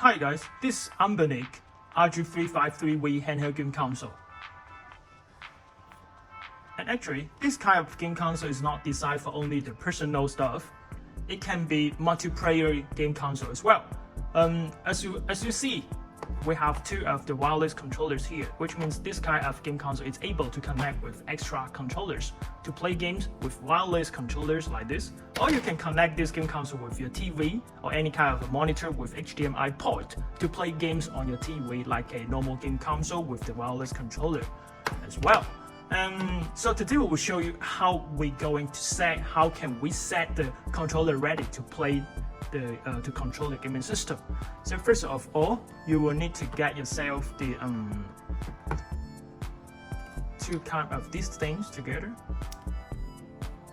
Hi guys, this is Ambonic RG353v handheld game console. And actually, this kind of game console is not designed for only the personal stuff. It can be multiplayer game console as well. As you see, we have two of the wireless controllers here, which means this kind of game console is able to connect with extra controllers to play games with wireless controllers like this. Or you can connect this game console with your TV or any kind of a monitor with HDMI port to play games on your TV like a normal game console with the wireless controller as well. So today we will show you how can we set the controller ready to play to control the gaming system. So first of all, you will need to get yourself the two kind of these things together.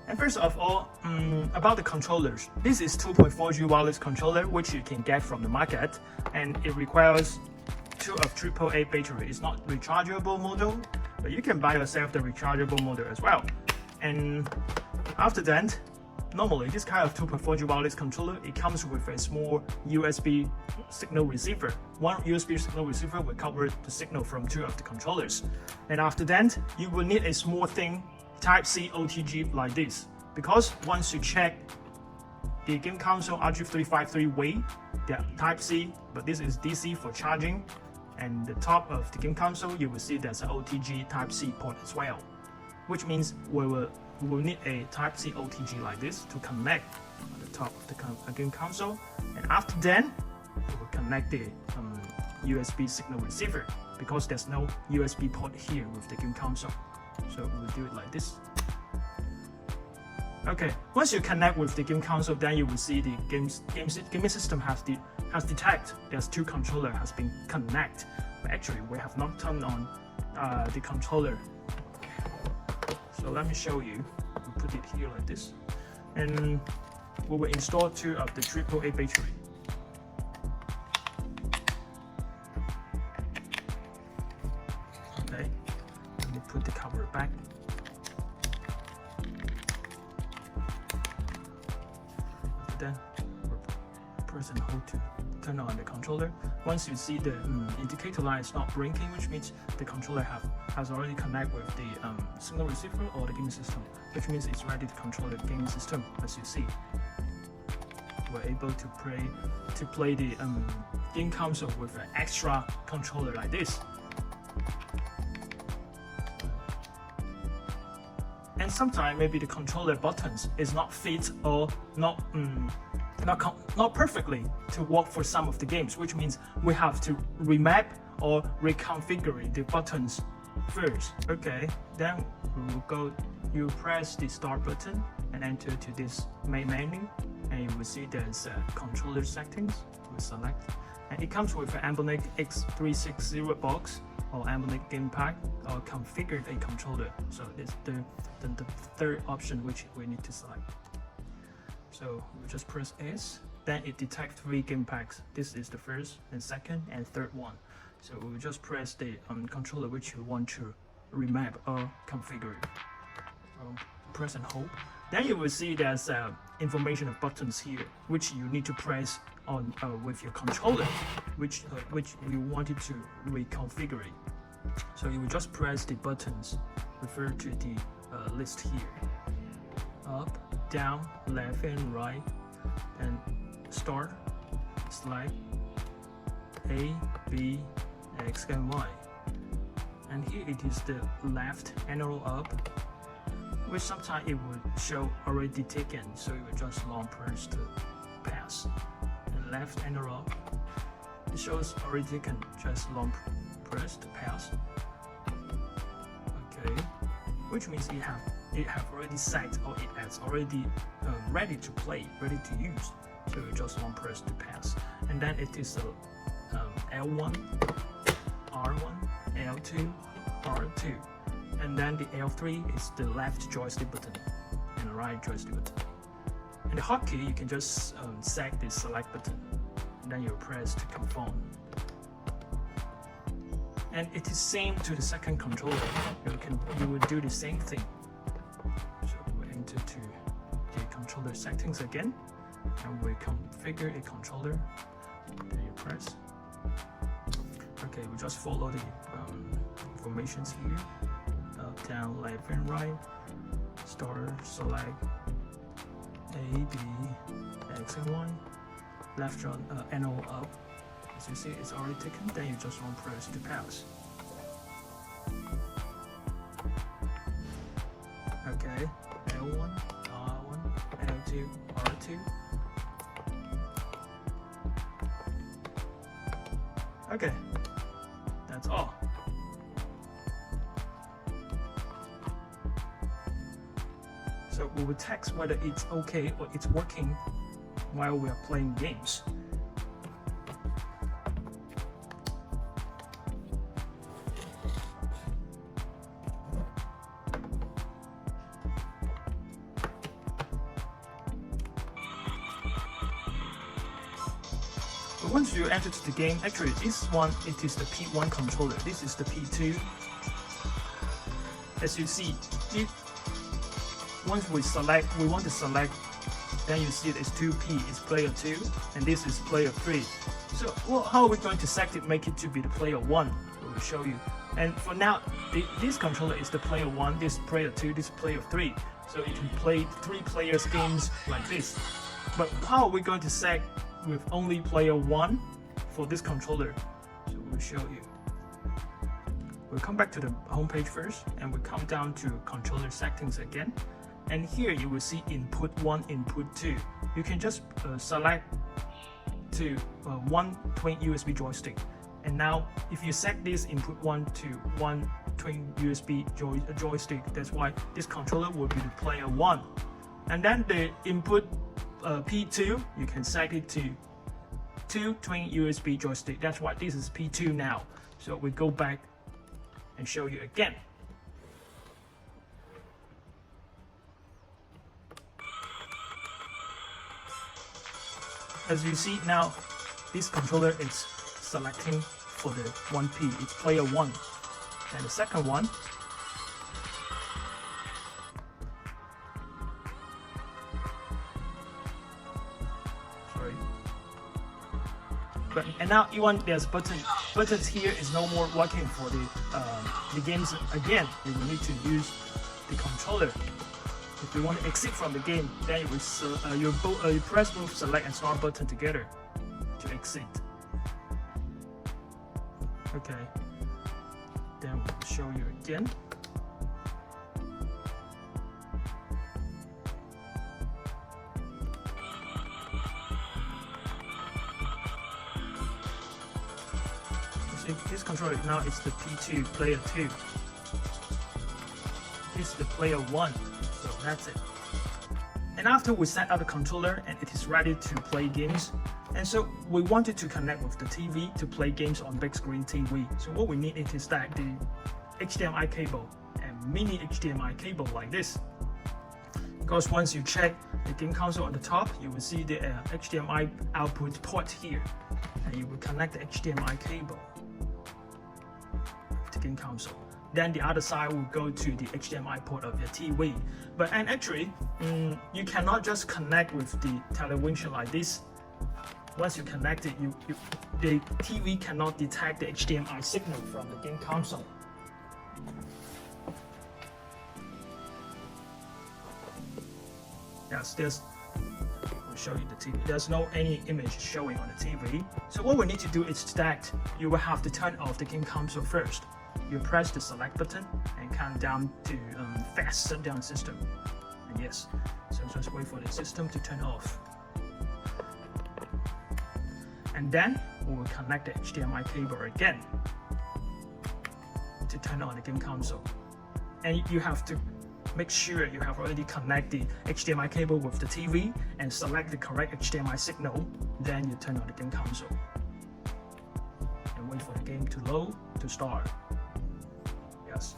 And first of all, about the controllers, this is 2.4G wireless controller which you can get from the market, and it requires 2 of AAA battery. It's not rechargeable model, but you can buy yourself the rechargeable model as well. And after that, normally this kind of 2.4G wireless controller, it comes with a small USB signal receiver. One USB signal receiver will cover the signal from 2 of the controllers. And after that, you will need a small thing Type-C OTG like this, because once you check the game console RG353v, they're Type-C, but this is DC for charging. And the top of the game console, you will see there's an OTG Type-C port as well, which means we will need a Type-C OTG like this to connect on the top of the game console. And after that, we will connect the USB signal receiver, because there's no USB port here with the game console. So we will do it like this. Okay, once you connect with the game console, then you will see the gaming system has detected there's 2 controller has been connected. But actually, we have not turned on the controller. So let me show you. We'll put it here like this, and we will install 2 of the AAA battery. Okay, let me put the cover back. After that, press and hold to turn on the controller. Once you see the indicator line is not blinking, which means the controller has already connected with the signal receiver or the gaming system, which means it's ready to control the gaming system. As you see, we're able to play the game console with an extra controller like this. And sometimes maybe the controller buttons is not fit or not perfectly to work for some of the games, which means we have to remap or reconfigure the buttons first. Okay, then we will go. You press the start button and enter to this main menu, and you will see there's controller settings. We select, and it comes with an Ambonic X360 box or Ambonic gamepad or configured a controller. So it's the third option which we need to select. So we just press S, then it detects 3 game packs. This is the first and second and third one. So we will just press the controller which you want to remap or configure. Press and hold. Then you will see there's information of buttons here, which you need to press on with your controller, which you wanted to reconfigure. So you will just press the buttons, refer to the list here, up, down, left and right, and start, select A, B, X and Y. And here it is the left arrow up, which sometimes it will show already taken, so you will just long press to pass. And left arrow up, it shows already taken, just long press to pass. Okay, which means it have already set, or it has already ready to play, ready to use. So you just long press to pass. And then it is L1, R1, L2, R2. And then the L3 is the left joystick button and the right joystick button. And the hotkey, you can just set the select button, and then you press to confirm. And it is same to the second controller. You will do the same thing. So we enter to the controller settings again, and we configure a controller. Then you press. Okay, we just follow the informations here. Down, left, and right. Start, select A, B, X, and Y. Left arrow up. As you see, it's already taken. Then you just want to press to pause. Okay, L1, R1, L2, R2. Okay, that's all. So we will text whether it's okay or it's working while we are playing games. But once you enter to the game, actually this one, it is the P1 controller. This is the P2. As you see, once we want to select, then you see there's 2P, it's player 2, and this is player 3. So how are we going to set it, make it to be the player 1? We will show you. And for now, this controller is the player 1, this player 2, this player 3. So you can play 3 players games like this. But how are we going to set with only player 1 for this controller? So we'll show you. We'll come back to the home page first, and we'll come down to controller settings again. And here you will see input 1, input 2. You can just select to one twin USB joystick. And now if you set this input 1 to one twin USB joystick, that's why this controller will be the player 1. And then the input P2, you can set it to 2 twin USB joystick. That's why this is P2 now. So we go back and show you again. As you see now, this controller is selecting for the 1P, it's player 1. And the second one, and now even there's buttons here is no more working for the games. Again, you will need to use the controller. If you want to exit from the game, then you press both select and start button together to exit. Okay, then we'll show you again. See, this controller now is the P2, player 2. This is the player 1. So that's it. And after we set up the controller and it is ready to play games, and so we wanted to connect with the TV to play games on big screen TV. So what we need is that the HDMI cable and mini HDMI cable like this. Because once you check the game console on the top, you will see the HDMI output port here, and you will connect the HDMI cable with the game console. Then the other side will go to the HDMI port of your TV. And actually, you cannot just connect with the television like this. Once you connect it, the TV cannot detect the HDMI signal from the game console. Yes, we'll show you the TV. There's no any image showing on the TV. So what we need to do is that you will have to turn off the game console first. You press the select button and count down to fast shutdown system. And yes, so just wait for the system to turn off. And then we will connect the HDMI cable again to turn on the game console. And you have to make sure you have already connected the HDMI cable with the TV and select the correct HDMI signal. Then you turn on the game console and wait for the game to load to start. Yes.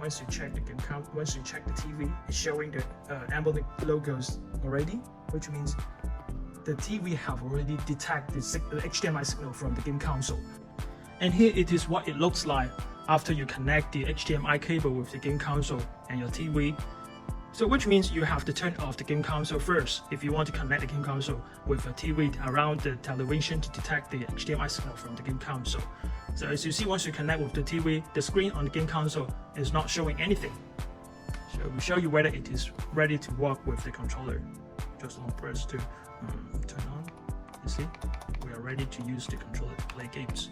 Once you check the game count, once you check the TV, it's showing the emblem logos already, which means the TV have already detected the HDMI signal from the game console. And here it is what it looks like after you connect the HDMI cable with the game console and your TV. So which means you have to turn off the game console first if you want to connect the game console with a TV around the television to detect the HDMI signal from the game console. So as you see, once you connect with the TV, the screen on the game console is not showing anything. So we show you whether it is ready to work with the controller. Just long press to turn on. You see, we are ready to use the controller to play games.